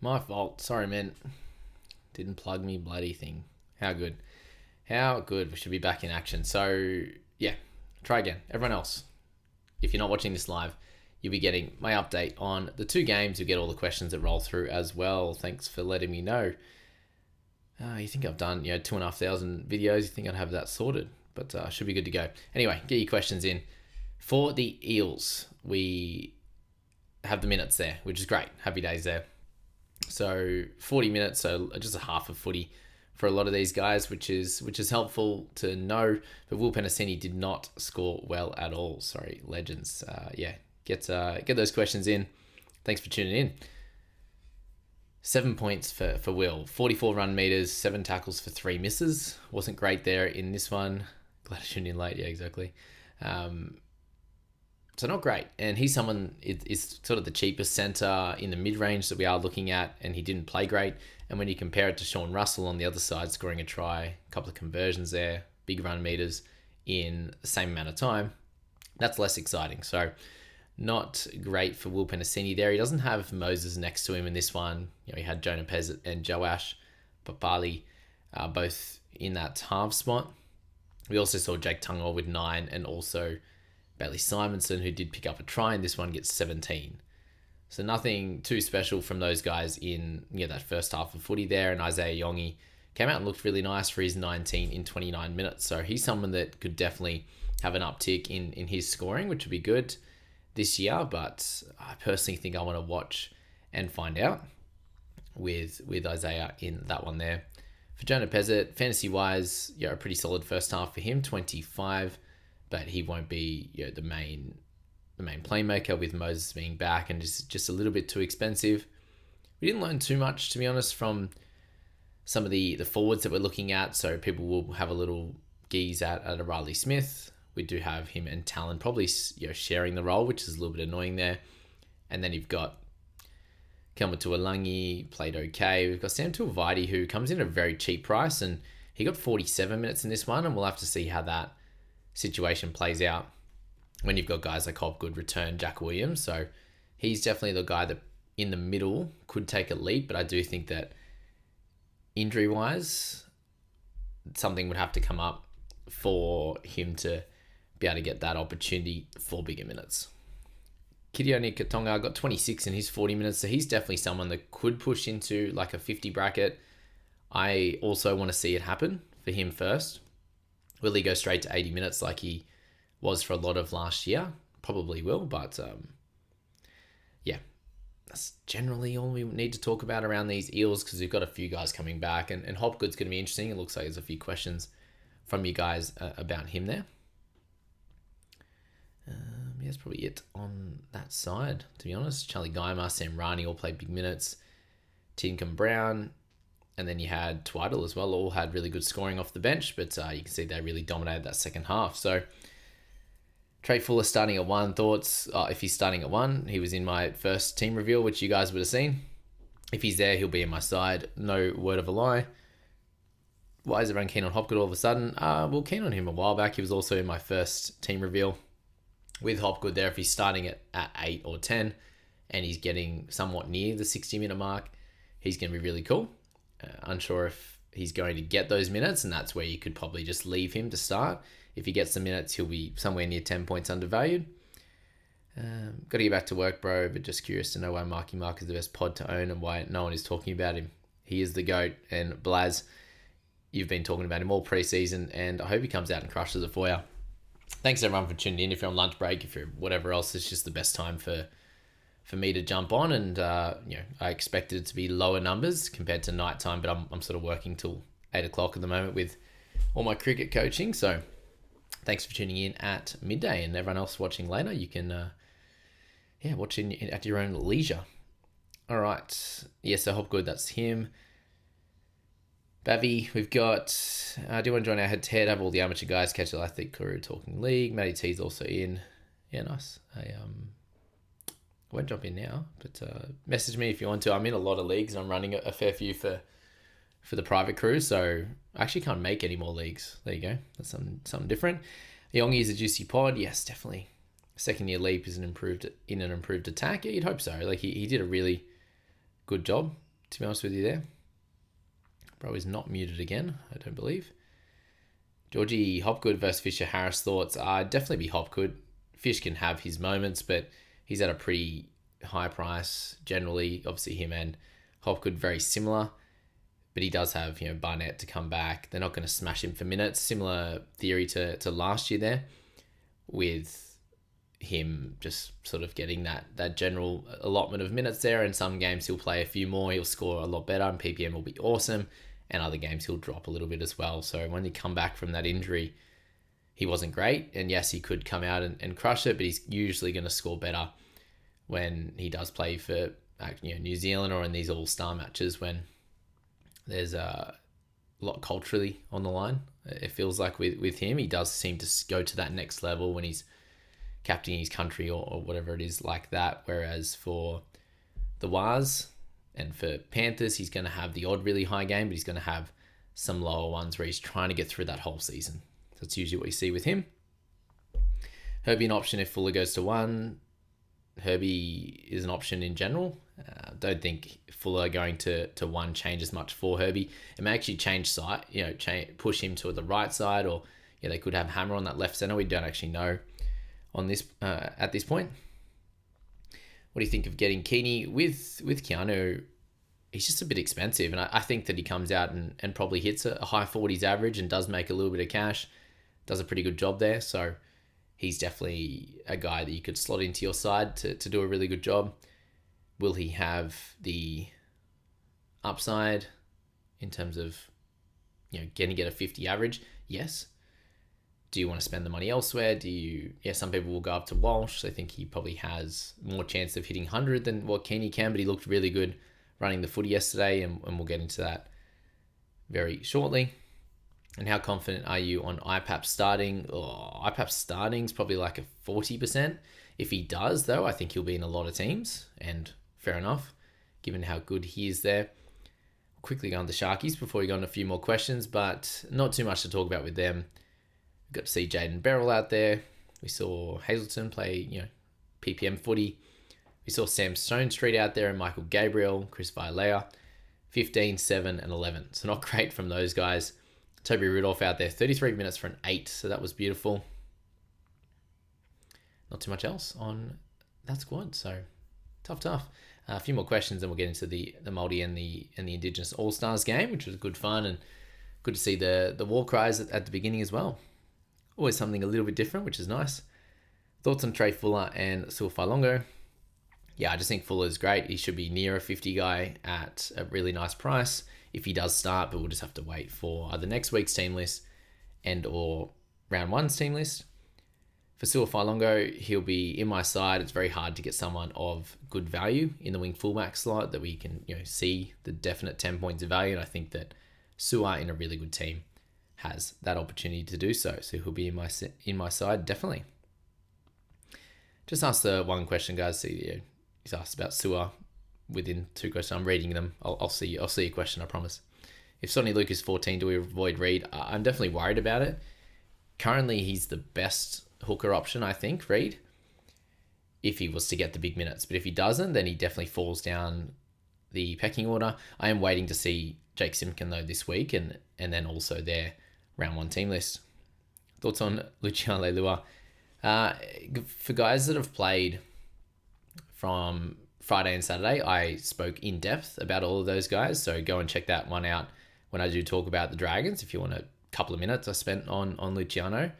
My fault. Sorry, man. Didn't plug me bloody thing. How good. How good. We should be back in action. So, yeah. Try again. Everyone else, if you're not watching this live, you'll be getting my update on the two games. You'll get all the questions that roll through as well. Thanks for letting me know. You think I've done 2,500 videos? You think I'd have that sorted? But should be good to go. Anyway, get your questions in. For the Eels, we have the minutes there, which is great. Happy days there. So 40 minutes, so just a half of footy for a lot of these guys, which is helpful to know. But Will Penasini did not score well at all. Sorry, legends. Get those questions in. Thanks for tuning in. 7 points for Will. 44 run meters, 7 tackles for 3 misses. Wasn't great there in this one. Glad I tuned in late. Yeah, exactly. So not great. And he's someone, is sort of the cheapest centre in the mid-range that we are looking at, and he didn't play great. And when you compare it to Sean Russell on the other side, scoring a try, a couple of conversions there, big run meters in the same amount of time, that's less exciting. So not great for Will Penasini there. He doesn't have Moses next to him in this one. He had Jonah Pez and Joash Papali both in that half spot. We also saw Jake Tungo with 9, and also Bailey Simonson, who did pick up a try, and this one gets 17. So nothing too special from those guys in that first half of footy there. And Isaiah Yongi came out and looked really nice for his 19 in 29 minutes. So he's someone that could definitely have an uptick in his scoring, which would be good this year. But I personally think I want to watch and find out with Isaiah in that one there. For Jonah Pezzett, fantasy-wise, a pretty solid first half for him, 25, but he won't be the main playmaker with Moses being back and just a little bit too expensive. We didn't learn too much, to be honest, from some of the forwards that we're looking at, so people will have a little geeze at a Riley Smith. We do have him and Talon probably sharing the role, which is a little bit annoying there. And then you've got Kelma Tuolangi, played okay. We've got Sam Tuivasa, who comes in at a very cheap price, and he got 47 minutes in this one, and we'll have to see how that situation plays out when you've got guys like Hopgood return, Jack Williams. So he's definitely the guy that in the middle could take a leap, but I do think that injury-wise, something would have to come up for him to be able to get that opportunity for bigger minutes. Kidioni Katonga got 26 in his 40 minutes, so he's definitely someone that could push into like a 50 bracket. I also want to see it happen for him first. Will he go straight to 80 minutes like he was for a lot of last year? Probably will, but that's generally all we need to talk about around these Eels, because we've got a few guys coming back, and Hopgood's going to be interesting. It looks like there's a few questions from you guys about him there. That's probably it on that side, to be honest. Charlie Geimer, Sam Rani all played big minutes. Tinkham Brown, and then you had Twiddle as well, all had really good scoring off the bench, but you can see they really dominated that second half. So Trey Fuller starting at 1, thoughts? If he's starting at 1, he was in my first team reveal, which you guys would have seen. If he's there, he'll be in my side. No word of a lie. Why is everyone keen on Hopgood all of a sudden? Well, keen on him a while back. He was also in my first team reveal with Hopgood there. If he's starting at 8 or 10 and he's getting somewhat near the 60-minute mark, he's going to be really cool. Unsure if he's going to get those minutes, and that's where you could probably just leave him to start. If he gets the minutes, he'll be somewhere near 10 points undervalued. Got to get back to work, bro, but just curious to know why Marky Mark is the best pod to own and why no one is talking about him. He is the GOAT, and Blaz, you've been talking about him all preseason, and I hope he comes out and crushes it for you. Thanks everyone for tuning in. If you're on lunch break, if you're whatever else, it's just the best time for me to jump on, and I expected it to be lower numbers compared to nighttime, but I'm sort of working till 8 o'clock at the moment with all my cricket coaching. So thanks for tuning in at midday, and everyone else watching later, you can watch at your own leisure. All right, so Hopgood, that's him. Bavy, we've got, do you want to join our head-to-head? Have all the amateur guys catch the Athlete Crew talking league. Matty T's also in. Yeah, nice. I won't jump in now, but message me if you want to. I'm in a lot of leagues. I'm running a fair few for the private crew, so I actually can't make any more leagues. There you go. That's something different. Yongi is a juicy pod. Yes, definitely. Second year leap is an improved attack. Yeah, you'd hope so. Like he did a really good job to be honest with you there. Bro is not muted again, I don't believe. Georgie Hopgood versus Fisher Harris thoughts. Definitely be Hopgood. Fish can have his moments, but he's at a pretty high price generally. Obviously him and Hopgood very similar, but he does have, Barnett to come back. They're not going to smash him for minutes. Similar theory to last year there, with him just sort of getting that general allotment of minutes there. And some games he'll play a few more, he'll score a lot better, and PPM will be awesome. And other games he'll drop a little bit as well. So when he come back from that injury, he wasn't great. And yes, he could come out and crush it, but he's usually going to score better when he does play for New Zealand or in these all-star matches when there's a lot culturally on the line. It feels like with him, he does seem to go to that next level when he's captaining his country or whatever it is like that. Whereas for the Waz and for Panthers, he's going to have the odd really high game, but he's going to have some lower ones where he's trying to get through that whole season. That's usually what you see with him. Herbie an option if Fuller goes to 1. Herbie is an option in general. Don't think Fuller going to 1 changes much for Herbie. It may actually change side, push him to the right side, or they could have Hammer on that left center. We don't actually know on this at this point. What do you think of getting Keeney with Keanu? He's just a bit expensive, and I think that he comes out and probably hits a high 40s average and does make a little bit of cash. Does a pretty good job there, so he's definitely a guy that you could slot into your side to do a really good job. Will he have the upside in terms of, going to get a 50 average? Yes. Do you want to spend the money elsewhere? Some people will go up to Walsh. I think he probably has more chance of hitting 100 than what Keeney can, but he looked really good running the footy yesterday, and we'll get into that very shortly. And how confident are you on IPAP starting? IPAP starting is probably like a 40%. If he does, though, I think he'll be in a lot of teams, and fair enough, given how good he is there. Quickly go on the Sharkies before we go on a few more questions, but not too much to talk about with them. We got to see Jaden Beryl out there. We saw Hazleton play, PPM footy. We saw Sam Stone Street out there and Michael Gabriel, Chris Violea, 15, 7, and 11. So not great from those guys. Toby Rudolph out there, 33 minutes for an 8, so that was beautiful. Not too much else on that squad, so tough. A few more questions, and we'll get into the multi and the Indigenous All Stars game, which was good fun, and good to see the war cries at the beginning as well. Always something a little bit different, which is nice. Thoughts on Trey Fuller and Suafailongo? Yeah, I just think Fuller's great. He should be near a 50 guy at a really nice price if he does start, but we'll just have to wait for either next week's team list and or round 1's team list. For Suafailongo, he'll be in my side. It's very hard to get someone of good value in the wing fullback slot that we can see the definite 10 points of value, and I think that Sua in a really good team has that opportunity to do so. So he'll be in my side, definitely. Just ask the one question, guys. See, he's asked about Sua within 2 questions. I'm reading them. I'll see a question, I promise. If Sonny Luke is 14, do we avoid Reed? I'm definitely worried about it. Currently, he's the best hooker option, I think, Reed, if he was to get the big minutes. But if he doesn't, then he definitely falls down the pecking order. I am waiting to see Jake Simpkin, though, this week, and then also their round 1 team list. Thoughts on Luciano Leilua? For guys that have played from Friday and Saturday, I spoke in depth about all of those guys, so go and check that one out when I do talk about the Dragons. If you want a couple of minutes I spent on Luciano.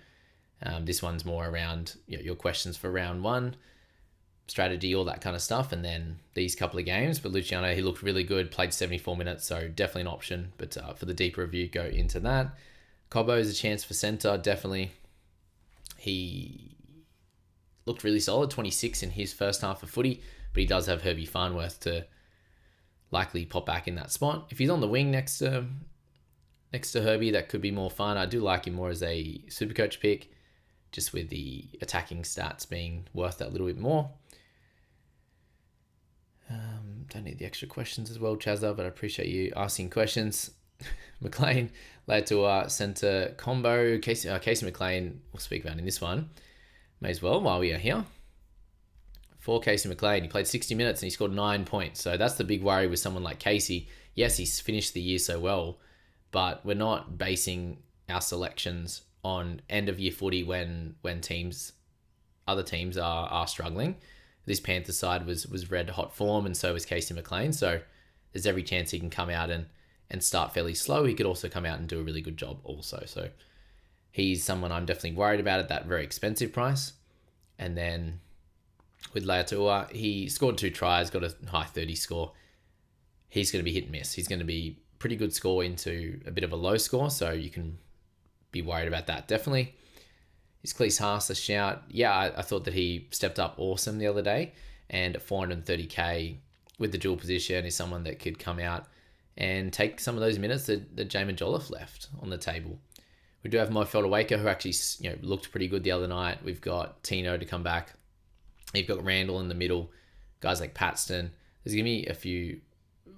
This one's more around your questions for round 1, strategy, all that kind of stuff, and then these couple of games. But Luciano, he looked really good, played 74 minutes, so definitely an option. But for the deeper review, go into that. Cobbo is a chance for centre, definitely. He looked really solid, 26 in his first half of footy, but he does have Herbie Farnworth to likely pop back in that spot. If he's on the wing next to Herbie, that could be more fun. I do like him more as a Supercoach pick, just with the attacking stats being worth that little bit more. Don't need the extra questions as well, Chazza, but I appreciate you asking questions. McLean, Latua, centre combo. Casey McLean, we'll speak about in this one. May as well while we are here. for Casey McLean. He played 60 minutes and he scored 9 points. So that's the big worry with someone like Casey. Yes, he's finished the year so well, but we're not basing our selections on end of year footy when other teams are struggling. This Panthers side was red hot form, and so was Casey McLean. So there's every chance he can come out and start fairly slow. He could also come out and do a really good job also. So he's someone I'm definitely worried about at that very expensive price. And then with Leatua, he scored 2 tries, got a high 30 score. He's going to be hit and miss. He's going to be pretty good score into a bit of a low score, so you can be worried about that, definitely. Is Cleese Haas a shout? Yeah, I thought that he stepped up awesome the other day, and at 430k with the dual position is someone that could come out and take some of those minutes that Jamin Jolliffe left on the table. We do have Mo Felderwaker, who actually looked pretty good the other night. We've got Tino to come back. You've got Randall in the middle, guys like Paxton. There's going to be a few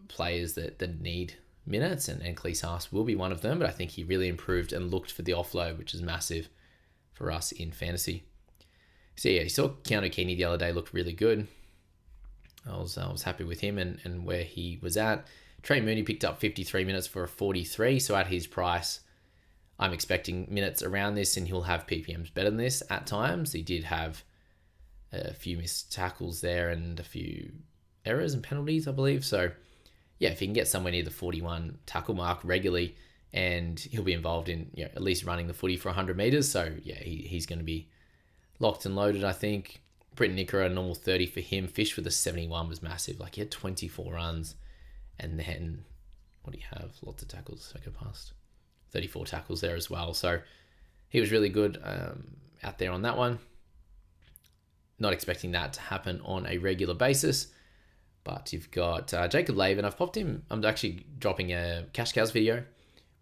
players that need minutes, and Cleese Haas will be one of them, but I think he really improved and looked for the offload, which is massive for us in fantasy. So yeah, you saw Keanu Keeney the other day looked really good. I was happy with him and where he was at. Trey Mooney picked up 53 minutes for a 43, so at his price, I'm expecting minutes around this, and he'll have PPMs better than this at times. He did have a few missed tackles there and a few errors and penalties, I believe. So yeah, if he can get somewhere near the 41 tackle mark regularly, and he'll be involved in at least running the footy for 100 meters. So yeah, he's going to be locked and loaded, I think. Britton Nickera, a normal 30 for him. Fish with a 71 was massive. Like, he had 24 runs, and then what do you have? Lots of tackles. I go past 34 tackles there as well. So he was really good out there on that one. Not expecting that to happen on a regular basis. But you've got Jacob Laven. I've popped him. I'm actually dropping a Cash Cows video,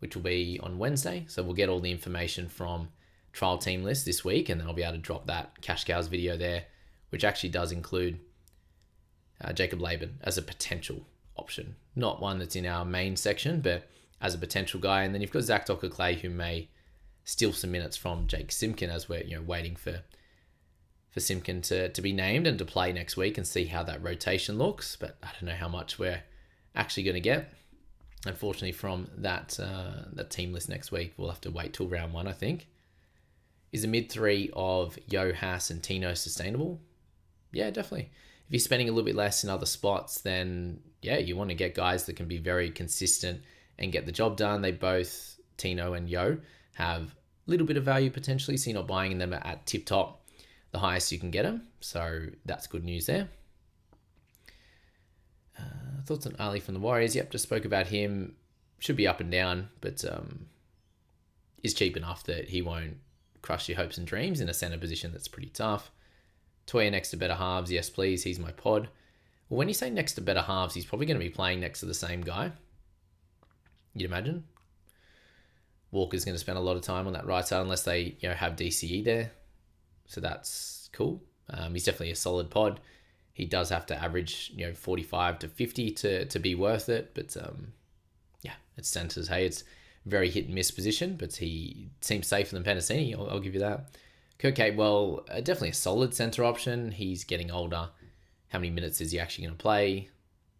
which will be on Wednesday. So we'll get all the information from trial team list this week, and then I'll be able to drop that Cash Cows video there, which actually does include Jacob Laban as a potential option. Not one that's in our main section, but as a potential guy. And then you've got Zach Docker-Clay, who may steal some minutes from Jake Simpkin, as we're waiting for Simpkin to be named and to play next week and see how that rotation looks. But I don't know how much we're actually going to get. Unfortunately, from that team list next week, we'll have to wait till round 1, I think. Is the mid-3 of Yo, Haas, and Tino sustainable? Yeah, definitely. If you're spending a little bit less in other spots, then yeah, you want to get guys that can be very consistent and get the job done. They both, Tino and Yo, have a little bit of value potentially, so you're not buying them at tip-top, the highest you can get them. So that's good news there. Thoughts on Ali from the Warriors? Yep, just spoke about him. Should be up and down, but is cheap enough that he won't crush your hopes and dreams in a centre position that's pretty tough. Toya next to better halves. Yes, please. He's my pod. Well, when you say next to better halves, he's probably going to be playing next to the same guy. You'd imagine. Walker's going to spend a lot of time on that right side unless they have DCE there. So that's cool. He's definitely a solid pod. He does have to average 45 to 50 to be worth it. But yeah, it's centres. Hey, it's very hit and miss position, but he seems safer than Penasini. I'll give you that. Kirk Capewell, definitely a solid centre option. He's getting older. How many minutes is he actually going to play?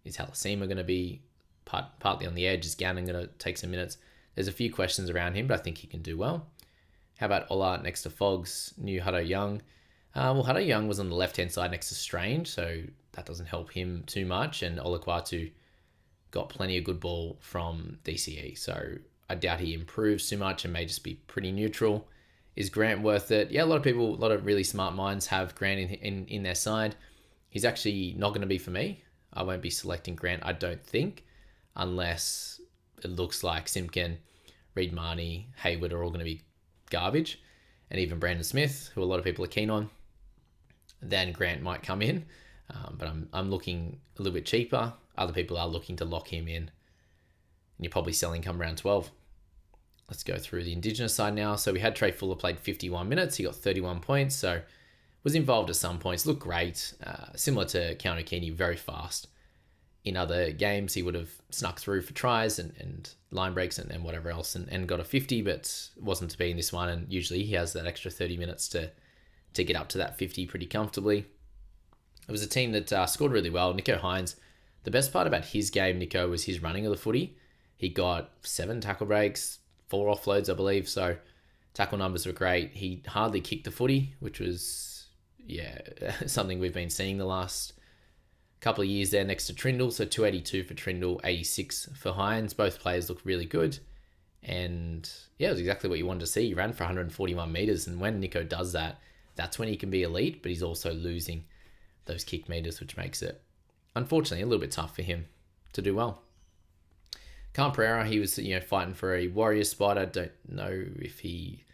Is Halasima going to be partly on the edge? Is Gannon going to take some minutes? There's a few questions around him, but I think he can do well. How about Ola next to Fogs? New Hutto Young. Well, Hutto Young was on the left-hand side next to Strange, so that doesn't help him too much. And Olaquatu got plenty of good ball from DCE, so I doubt he improves too much and may just be pretty neutral. Is Grant worth it? Yeah, a lot of really smart minds have Grant in their side. He's actually not going to be for me. I won't be selecting Grant, I don't think, unless it looks like Simpkin, Reed Marnie, Hayward are all going to be garbage, and even Brandon Smith, who a lot of people are keen on. Then Grant might come in, but I'm looking a little bit cheaper. Other people are looking to lock him in, and you're probably selling come round 12. Let's go through the Indigenous side now. So we had Trey Fuller played 51 minutes. He got 31 points, so was involved at some points. Looked great. Similar to Keanu Keeney, very fast. In other games, he would have snuck through for tries and line breaks and whatever else and got a 50, but wasn't to be in this one. And usually he has that extra 30 minutes to get up to that 50 pretty comfortably. It was a team that scored really well. Nicho Hynes, the best part about his game, Nicho, was his running of the footy. He got 7 tackle breaks, 4 offloads, I believe. So tackle numbers were great. He hardly kicked the footy, which was, something we've been seeing the last couple of years there next to Trindle. So 282 for Trindle, 86 for Hynes. Both players look really good. And yeah, it was exactly what you wanted to see. He ran for 141 meters. And when Nicho does that, that's when he can be elite, but he's also losing those kick meters, which makes it, unfortunately, a little bit tough for him to do well. Khan Pereira, he was fighting for a Warrior spot. I don't know if he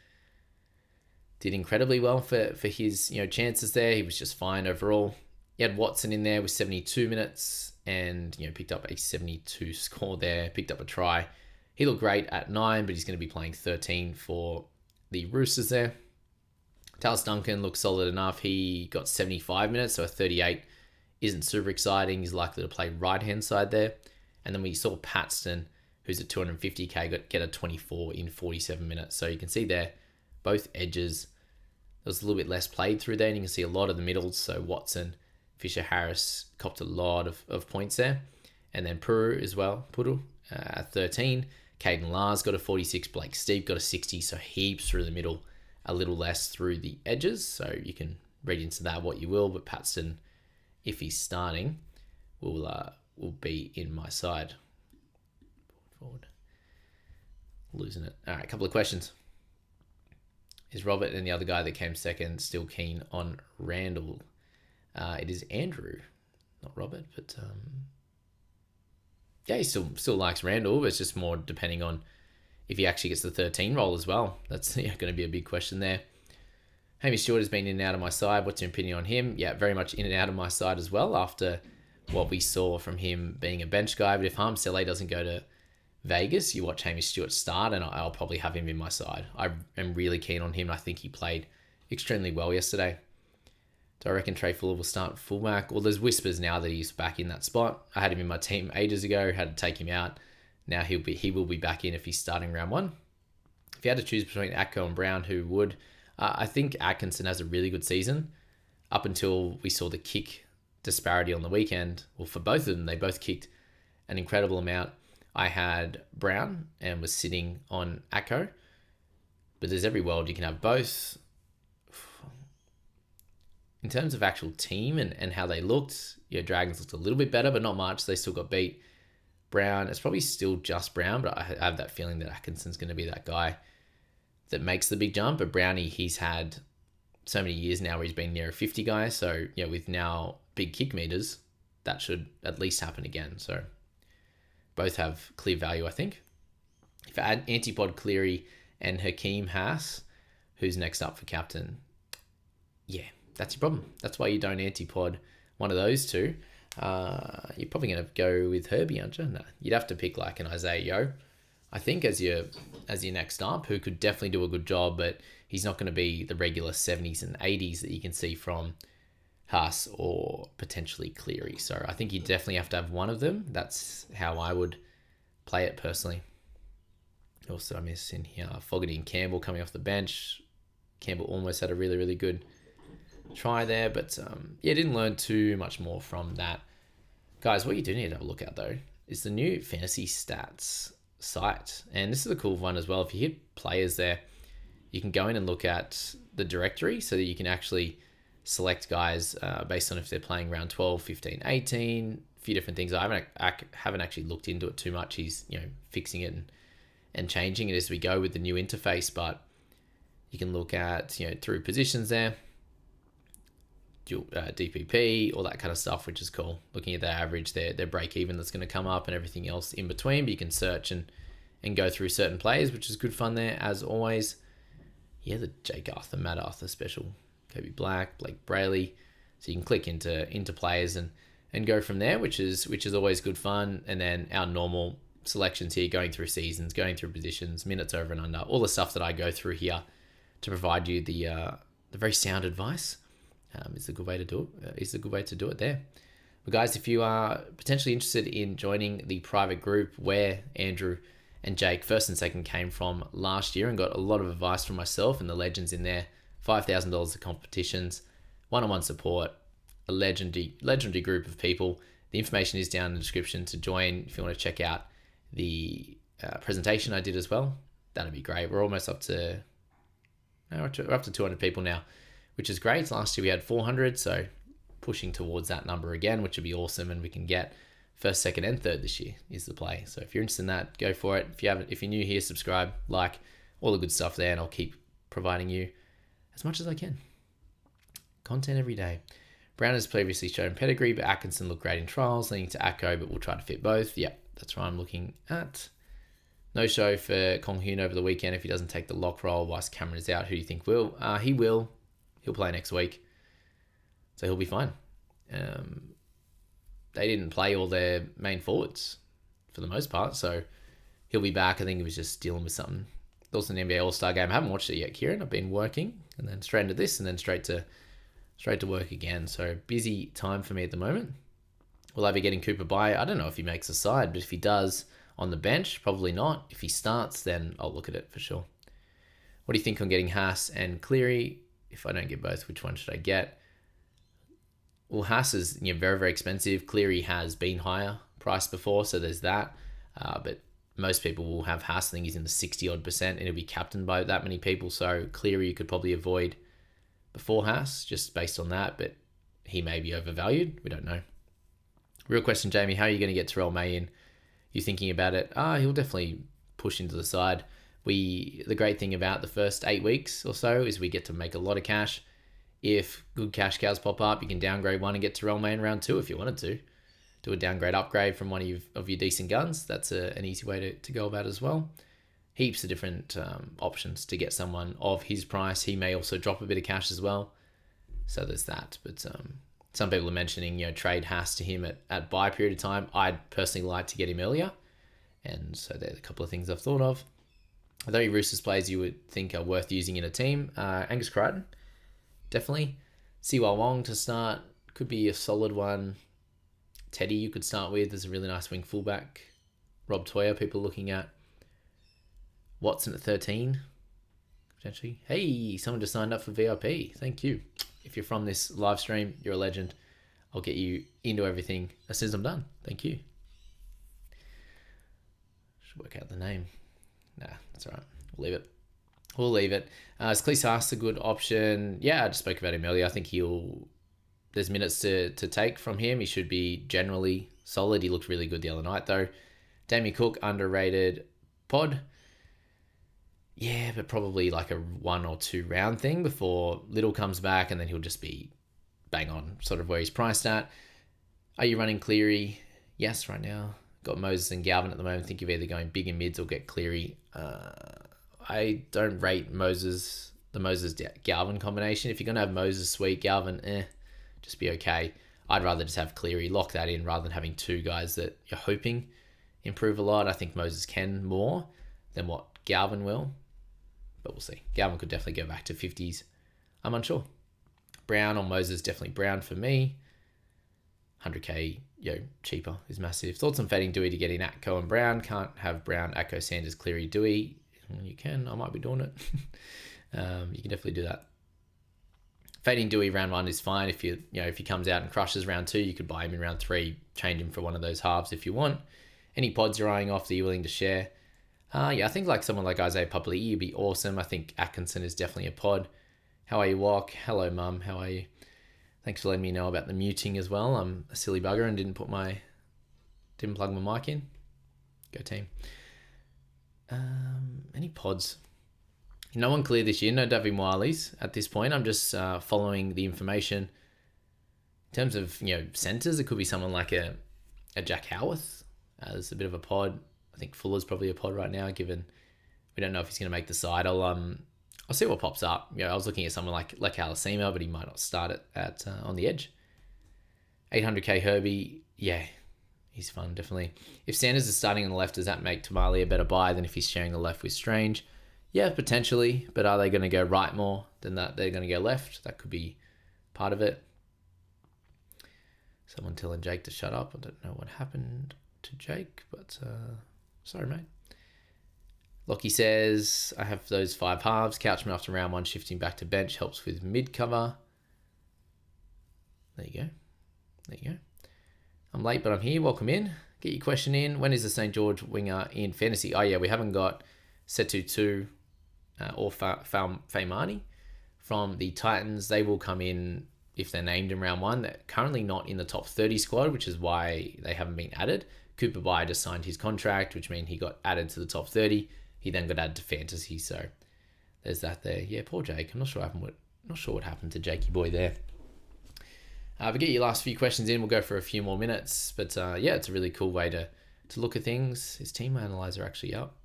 did incredibly well for his chances there. He was just fine overall. He had Watson in there with 72 minutes and picked up a 72 score there, picked up a try. He looked great at 9, but he's going to be playing 13 for the Roosters there. Talis Duncan looks solid enough. He got 75 minutes, so a 38 isn't super exciting. He's likely to play right-hand side there. And then we saw Paxton, who's at 250k, get a 24 in 47 minutes. So you can see there, both edges, there was a little bit less played through there. And you can see a lot of the middles. So Watson, Fisher-Harris copped a lot of points there. And then Puru as well, Puru at 13. Caden Lars got a 46. Blake Steep got a 60. So heaps through the middle, a little less through the edges. So you can read into that what you will. But Paxton, if he's starting, will be in my side. Forward. Losing it. All right, a couple of questions. Is Robert and the other guy that came second still keen on Randall? It is Andrew, not Robert, but he still likes Randall, but it's just more depending on if he actually gets the 13 role as well. That's going to be a big question there. Hamish Stewart has been in and out of my side. What's your opinion on him? Yeah, very much in and out of my side as well after what we saw from him being a bench guy. But if Harm Sele doesn't go to Vegas, you watch Hamish Stewart start and I'll probably have him in my side. I am really keen on him. I think he played extremely well yesterday. Do I reckon Trey Fuller will start fullback? Well, there's whispers now that he's back in that spot. I had him in my team ages ago, had to take him out. Now he will be back in if he's starting round 1. If you had to choose between Atco and Brown, who would? I think Atkinson has a really good season up until we saw the kick disparity on the weekend. Well, for both of them, they both kicked an incredible amount. I had Brown and was sitting on Atco, but there's every world you can have both. In terms of actual team and how they looked, Dragons looked a little bit better, but not much. They still got beat. Brown, it's probably still just Brown, but I have that feeling that Atkinson's going to be that guy that makes the big jump. But Brownie, he's had so many years now where he's been near a 50 guy. So, with now big kick meters, that should at least happen again. So, both have clear value, I think. If I add Antipod Cleary and Hakeem Haas, who's next up for captain? Yeah, that's your problem. That's why you don't Antipod one of those two. You're probably going to go with Herbie, aren't you? No, you'd have to pick like an Isaiah Yeo, I think, as your next up, who could definitely do a good job, but he's not going to be the regular 70s and 80s that you can see from Haas or potentially Cleary. So I think you definitely have to have one of them. That's how I would play it personally. Also, I miss in here Fogarty and Campbell coming off the bench. Campbell almost had a really, really good try there, but didn't learn too much more from that. Guys, what you do need to have a look at though is the new fantasy stats site, and this is a cool one as well. If you hit players there, you can go in and look at the directory so that you can actually select guys based on if they're playing round 12, 15, 18, a few different things. I haven't actually looked into it too much. He's fixing it and changing it as we go with the new interface, but you can look at through positions there, DPP, all that kind of stuff, which is cool. Looking at their average, their break even that's going to come up and everything else in between. But you can search and go through certain players, which is good fun there as always. Yeah, the Jake Arthur, Matt Arthur special, Kobe Black, Blake Brayley. So you can click into players and go from there, which is always good fun. And then our normal selections here, going through seasons, going through positions, minutes over and under, all the stuff that I go through here to provide you the very sound advice. Is a good way to do it. There. But guys, if you are potentially interested in joining the private group where Andrew and Jake, first and second, came from last year and got a lot of advice from myself and the legends in there, $5,000 of competitions, one-on-one support, a legendary group of people. The information is down in the description to join if you want to check out the presentation I did as well. That'd be great. We're almost up to 200 people now, which is great. Last year we had 400, so pushing towards that number again, which would be awesome, and we can get first, second, and third this year is the play. So if you're interested in that, go for it. If you're new here, subscribe, like, all the good stuff there, and I'll keep providing you as much as I can. Content every day. Brown has previously shown pedigree, but Atkinson looked great in trials, leading to Acko, but we'll try to fit both. Yep, that's what I'm looking at. No show for Kong Hoon over the weekend if he doesn't take the lock role whilst Cameron is out. Who do you think will? He will. He'll play next week, so he'll be fine. They didn't play all their main forwards for the most part, so he'll be back. I think he was just dealing with something. Also an NBA All-Star game. I haven't watched it yet, Kieran. I've been working, and then straight into this, and then straight to work again. So busy time for me at the moment. Will I be getting Cooper by? I don't know if he makes a side, but if he does on the bench, probably not. If he starts, then I'll look at it for sure. What do you think on getting Haas and Cleary? If I don't get both, which one should I get? Well, Haas is very, very expensive. Cleary has been higher priced before, so there's that. But most people will have Haas. I think he's in the 60-odd%, and he'll be captained by that many people. So Cleary you could probably avoid before Haas, just based on that. But he may be overvalued. We don't know. Real question, Jamie. How are you going to get Terrell May in? You thinking about it? He'll definitely push into the side. The great thing about the first 8 weeks or so is we get to make a lot of cash. If good cash cows pop up, you can downgrade one and get Terrell May in round 2 if you wanted to. Do a downgrade upgrade from one of your decent guns. That's an easy way to go about as well. Heaps of different options to get someone of his price. He may also drop a bit of cash as well. So there's that. But some people are mentioning, trade Haas to him at buy period of time. I'd personally like to get him earlier. And so there's a couple of things I've thought of. Are there any Roosters players you would think are worth using in a team? Angus Crichton, definitely. Siwa Wong to start, could be a solid one. Teddy you could start with. There's a really nice wing fullback. Rob Toya, people looking at. Watson at 13, potentially. Hey, someone just signed up for VIP. Thank you. If you're from this live stream, you're a legend. I'll get you into everything as soon as I'm done. Thank you. Should work out the name. Nah, that's all right. We'll leave it. Is Cleese Haas a good option? Yeah, I just spoke about him earlier. I think there's minutes to take from him. He should be generally solid. He looked really good the other night, though. Damien Cook, underrated pod. Yeah, but probably like a 1 or 2 round thing before Little comes back, and then he'll just be bang on sort of where he's priced at. Are you running Cleary? Yes, right now. Got Moses and Galvin at the moment. Think of either going big and mids or get Cleary. I don't rate the Moses-Galvin combination. If you're going to have Moses, sweet, Galvin, just be okay. I'd rather just have Cleary, lock that in, rather than having 2 guys that you're hoping improve a lot. I think Moses can more than what Galvin will, but we'll see. Galvin could definitely go back to 50s. I'm unsure. Brown or Moses, definitely Brown for me. 100k, cheaper is massive. Thoughts on fading Dewey to get in Atco and Brown. Can't have Brown, Atco, Sanders, Cleary, Dewey. You can. I might be doing it. You can definitely do that. Fading Dewey round 1 is fine. If if he comes out and crushes round 2, you could buy him in round 3, change him for one of those halves if you want. Any pods you're eyeing off that you're willing to share? I think like someone like Isaiah Papali'i would be awesome. I think Atkinson is definitely a pod. How are you, Walk? Hello, Mum. How are you? Thanks for letting me know about the muting as well. I'm a silly bugger and didn't plug my mic in. Go team. Any pods? No one clear this year. No Davy Wileys at this point. I'm just following the information. In terms of centres, it could be someone like a Jack Howarth as a bit of a pod. I think Fuller's probably a pod right now, given we don't know if he's going to make the side. I'll see what pops up. I was looking at someone like Alasima, but he might not start at on the edge. 800k Herbie, yeah, he's fun, definitely. If Sanders is starting on the left, does that make Tamale a better buy than if he's sharing the left with Strange? Yeah, potentially, but are they going to go right more than that? They're going to go left. That could be part of it. Someone telling Jake to shut up. I don't know what happened to Jake, but sorry, mate. Lockie says, I have those 5 halves. Couchman after round 1, shifting back to bench helps with mid cover. There you go. There you go. I'm late, but I'm here. Welcome in. Get your question in. When is the St. George winger in fantasy? Oh, yeah, we haven't got Setu or Faimani from the Titans. They will come in if they're named in round one. They're currently not in the top 30 squad, which is why they haven't been added. Cooper Bai just signed his contract, which means he got added to the top 30. He then got added to fantasy, so there's that there. Yeah, poor Jake. I'm not sure what happened to Jakey boy there. But get your last few questions in. We'll go for a few more minutes. But yeah, it's a really cool way to look at things. Is Team Analyzer actually up?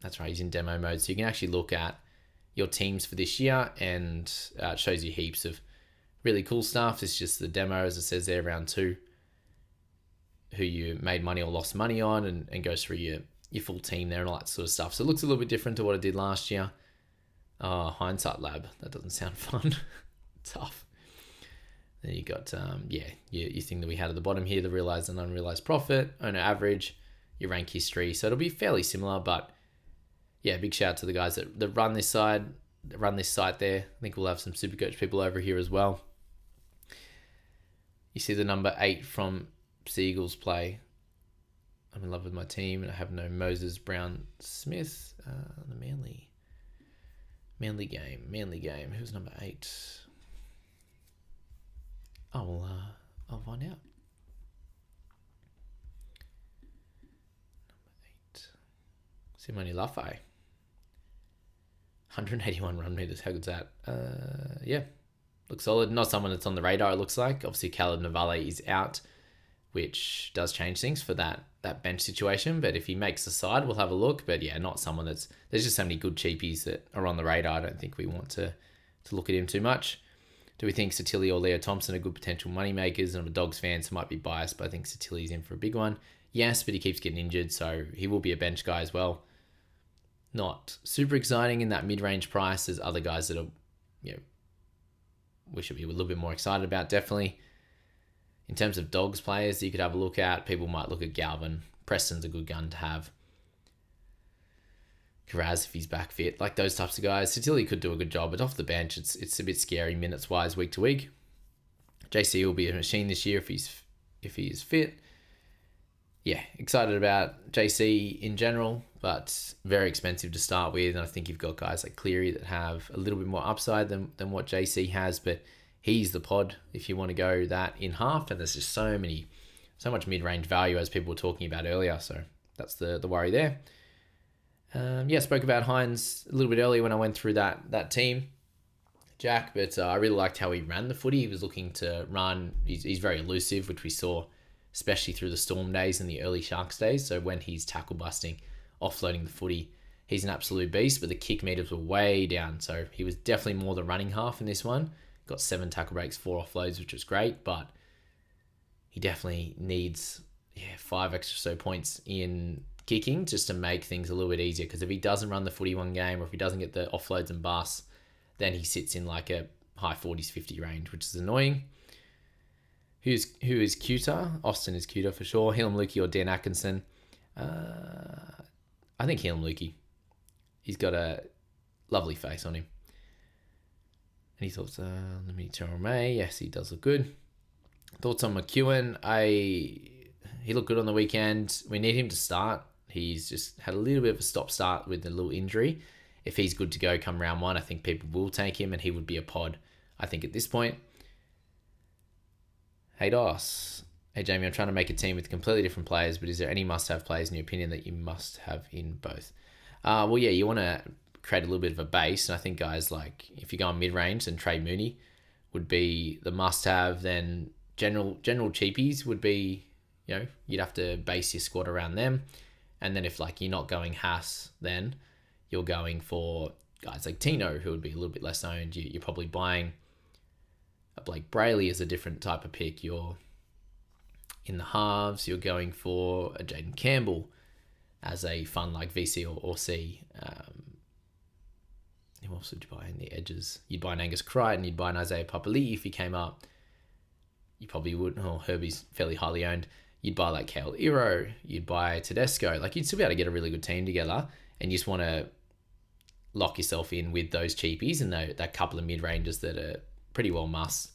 That's right, he's in demo mode. So you can actually look at your teams for this year, and it shows you heaps of really cool stuff. It's just the demo, as it says there, round 2, who you made money or lost money on, and goes through your full team there and all that sort of stuff. So it looks a little bit different to what it did last year. Hindsight Lab. That doesn't sound fun. Tough. Then you got, your thing that we had at the bottom here, the realized and unrealized profit, owner average, your rank history. So it'll be fairly similar, but yeah, big shout out to the guys that run this site there. I think we'll have some Supercoach people over here as well. You see the number 8 from Seagulls play. I'm in love with my team, and I have no Moses Brown Smith. The Manly game. Who's number 8? I'll find out. Number 8. Simone Lafay. 181 run meters. How good's that? Yeah, looks solid. Not someone that's on the radar, it looks like. Obviously, Caleb Navale is out, which does change things for that bench situation. But if he makes the side, we'll have a look. But yeah, not someone there's just so many good cheapies that are on the radar. I don't think we want to look at him too much. Do we think Satilli or Leo Thompson are good potential money makers? And I'm a Dogs fan, so I might be biased, but I think Satilli's in for a big one. Yes, but he keeps getting injured, so he will be a bench guy as well. Not super exciting in that mid-range price. There's other guys that are, we should be a little bit more excited about, definitely. In terms of Dogs players that you could have a look at, people might look at Galvin. Preston's a good gun to have. Karaz, if he's back fit, like those types of guys. Satilli could do a good job, but off the bench, it's a bit scary minutes-wise week to week. JC will be a machine this year if he is fit. Yeah, excited about JC in general, but very expensive to start with. And I think you've got guys like Cleary that have a little bit more upside than what JC has, but he's the pod if you want to go that in half. And there's just so much mid-range value, as people were talking about earlier. So that's the worry there. Spoke about Hines a little bit earlier when I went through that team, Jack, but I really liked how he ran the footy. He was looking to run. He's very elusive, which we saw especially through the Storm days and the early Sharks days. So when he's tackle busting, offloading the footy, he's an absolute beast, but the kick meters were way down. So he was definitely more the running half in this one. Got 7 tackle breaks, 4 offloads, which was great, but he definitely needs 5 extra so points in kicking just to make things a little bit easier, because if he doesn't run the footy one game, or if he doesn't get the offloads and busts, then he sits in like a high 40s, 50 range, which is annoying. Who is cuter? Austin is cuter for sure. Hillam Lukey or Dan Atkinson? I think Hillam Lukey. He's got a lovely face on him. Any thoughts? Let me turn May. Yes, he does look good. Thoughts on McEwen? He looked good on the weekend. We need him to start. He's just had a little bit of a stop-start with a little injury. If he's good to go come round 1, I think people will take him, and he would be a pod, I think, at this point. Hey, Dos. Hey, Jamie, I'm trying to make a team with completely different players, but is there any must-have players in your opinion that you must have in both? You want to create a little bit of a base, and I think guys like, if you go on mid-range, then Trey Mooney would be the must-have. Then general cheapies would be, you'd have to base your squad around them. And then if you're not going Haas, then you're going for guys like Tino, who would be a little bit less owned. You're probably buying a Blake Brayley as a different type of pick. You're in the halves, you're going for a Jaden Campbell as a fun VC or C. Who else would you buy in the edges? You'd buy an Angus Crichton, you'd buy an Isaiah Papali'i if he came up. You probably would. Herbie's fairly highly owned. You'd buy Kale Iro, you'd buy Tedesco. You'd still be able to get a really good team together, and you just want to lock yourself in with those cheapies and that couple of mid-ranges that are pretty well must.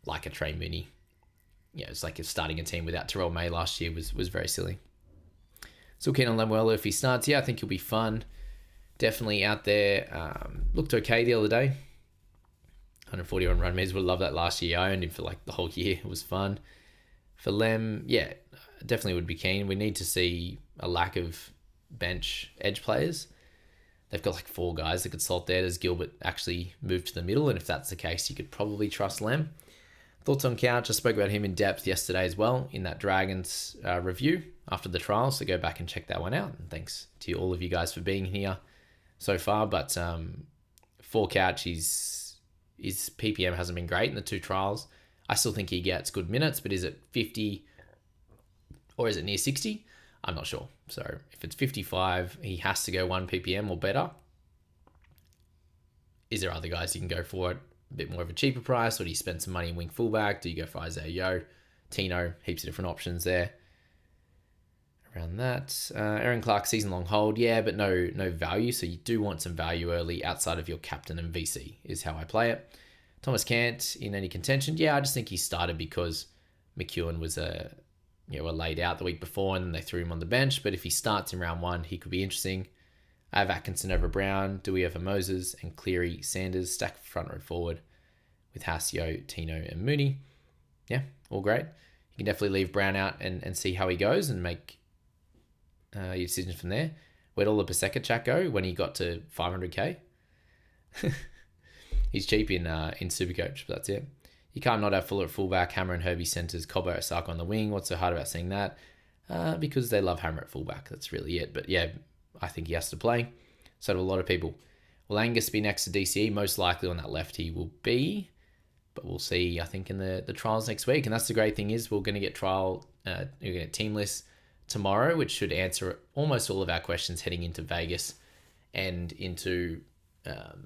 like a Trey Mooney. It's like starting a team without Terrell May last year was very silly. Still keen on Lemuelu if he starts. Yeah, I think he'll be fun. Definitely out there. Looked okay the other day. 141 run meters. Would love that last year. I owned him for like the whole year. It was fun. For Lem, yeah, definitely would be keen. We need to see a lack of bench edge players. They've got like 4 guys that could slot there. Does Gilbert actually move to the middle? And if that's the case, you could probably trust Lem. Thoughts on Couch? I spoke about him in depth yesterday as well in that Dragons review after the trial. So go back and check that one out. And thanks to all of you guys for being here so far. But for Couch, his PPM hasn't been great in the 2 trials. I still think he gets good minutes, but is it 50 or is it near 60? I'm not sure. So if it's 55, he has to go 1 PPM or better. Is there other guys you can go for it a bit more of a cheaper price, or do you spend some money in wing fullback? Do you go for Isaiah Yeo, Tino? Heaps of different options there. Around that, Aaron Clark season-long hold, yeah, but no value. So you do want some value early outside of your captain and VC is how I play it. Thomas Cant in any contention? Yeah, I just think he started because McEwen was were laid out the week before and then they threw him on the bench. But if he starts in round 1, he could be interesting. I have Atkinson over Brown, Dewey over Moses, and Cleary, Sanders, stack front row forward with Hasio, Tino, and Mooney. Yeah, all great. You can definitely leave Brown out and see how he goes and make your decisions from there. Where'd all the Paseka chat go when he got to 500k? He's cheap in Supercoach, but that's it. You can't not have Fuller at fullback, Hammer and Herbie centers, Cobbo, Osaka on the wing. What's so hard about saying that? Because they love Hammer at fullback. That's really it. But yeah, I think he has to play. So do a lot of people. Will Angus be next to DCE? Most likely on that left he will be. But we'll see, I think, in the trials next week. And that's the great thing is we're going to get we're going to get team lists tomorrow, which should answer almost all of our questions heading into Vegas and into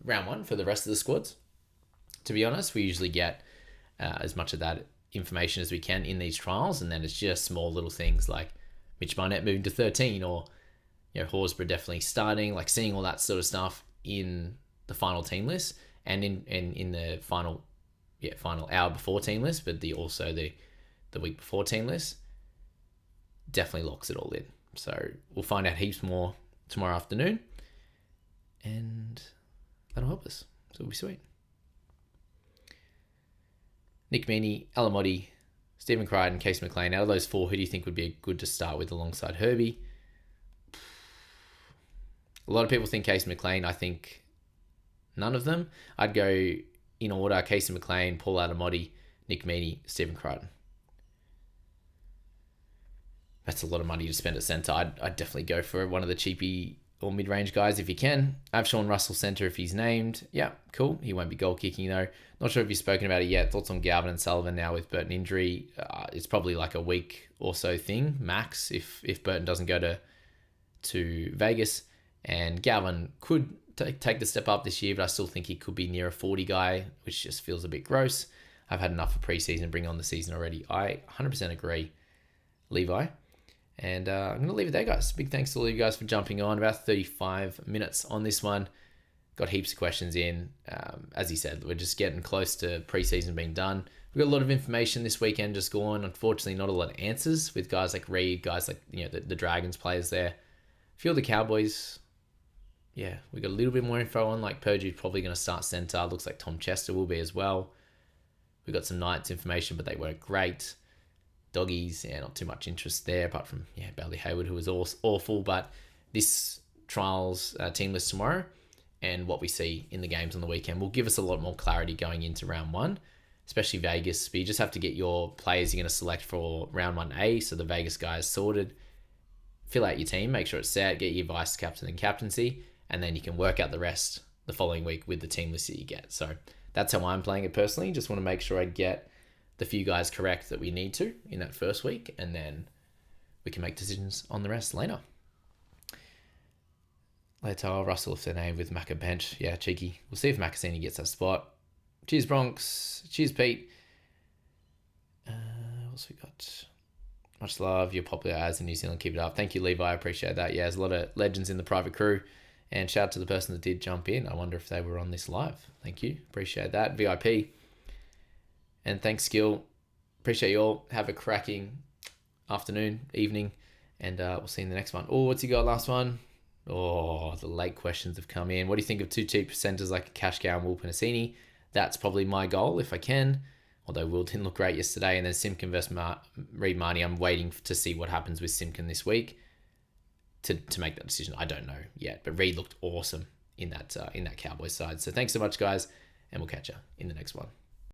round 1 for the rest of the squads. To be honest, we usually get as much of that information as we can in these trials, and then it's just small little things like Mitch Barnett moving to 13, or Horsburgh definitely starting, like seeing all that sort of stuff in the final team list and in the final hour before team list, but also the week before team list definitely locks it all in. So we'll find out heaps more tomorrow afternoon, and that'll help us. So it'll be sweet. Nick Meaney, Alamotti, Stephen Crichton, Case McLean. Out of those 4, who do you think would be good to start with alongside Herbie? A lot of people think Case McLean. I think none of them. I'd go in order: Case McLean, Paul Alamotti, Nick Meaney, Stephen Crichton. That's a lot of money to spend at centre. I'd definitely go for one of the cheapy or mid-range guys if you can. I have Sean Russell centre if he's named. Yeah, cool. He won't be goal kicking though. Not sure if you've spoken about it yet. Thoughts on Galvin and Sullivan now with Burton injury? It's probably like a week or so thing, max, if Burton doesn't go to Vegas. And Galvin could take the step up this year, but I still think he could be near a 40 guy, which just feels a bit gross. I've had enough of preseason, bring on the season already. I 100% agree, Levi. And I'm going to leave it there, guys. Big thanks to all of you guys for jumping on. About 35 minutes on this one. Got heaps of questions in. As he said, we're just getting close to preseason being done. We've got a lot of information this weekend just gone. Unfortunately, not a lot of answers with guys like Reed, guys like the Dragons players there. A few of the Cowboys, yeah, we got a little bit more info on. Like Purdue's probably going to start centre. Looks like Tom Chester will be as well. We got some Knights information, but they weren't great. Doggies, yeah, not too much interest there, apart from Bailey Hayward, who was awful. But this trials team list tomorrow and what we see in the games on the weekend will give us a lot more clarity going into round 1, especially Vegas. But you just have to get your players you're going to select for round 1A, so the Vegas guys sorted. Fill out your team, make sure it's set, get your vice captain and captaincy, and then you can work out the rest the following week with the team list that you get. So that's how I'm playing it personally. Just want to make sure I get the few guys correct that we need to in that first week, and then we can make decisions on the rest later. Later, Russell if they're named with Macca bench. Yeah, cheeky. We'll see if Maccassini gets that spot. Cheers, Bronx. Cheers, Pete. What's we got? Much love. You're popular as in New Zealand. Keep it up. Thank you, Levi. I appreciate that. Yeah, there's a lot of legends in the private crew. And shout out to the person that did jump in. I wonder if they were on this live. Thank you. Appreciate that. VIP. And thanks, Skill. Appreciate you all. Have a cracking afternoon, evening, and we'll see you in the next one. Oh, what's he got last one? Oh, the late questions have come in. What do you think of 2 cheap centres like a Cash Cow and Will Penasini? That's probably my goal if I can. Although Will didn't look great yesterday. And then Simkin versus Reid Marnie. I'm waiting to see what happens with Simkin this week to make that decision. I don't know yet. But Reid looked awesome in that Cowboys side. So thanks so much, guys. And we'll catch you in the next one.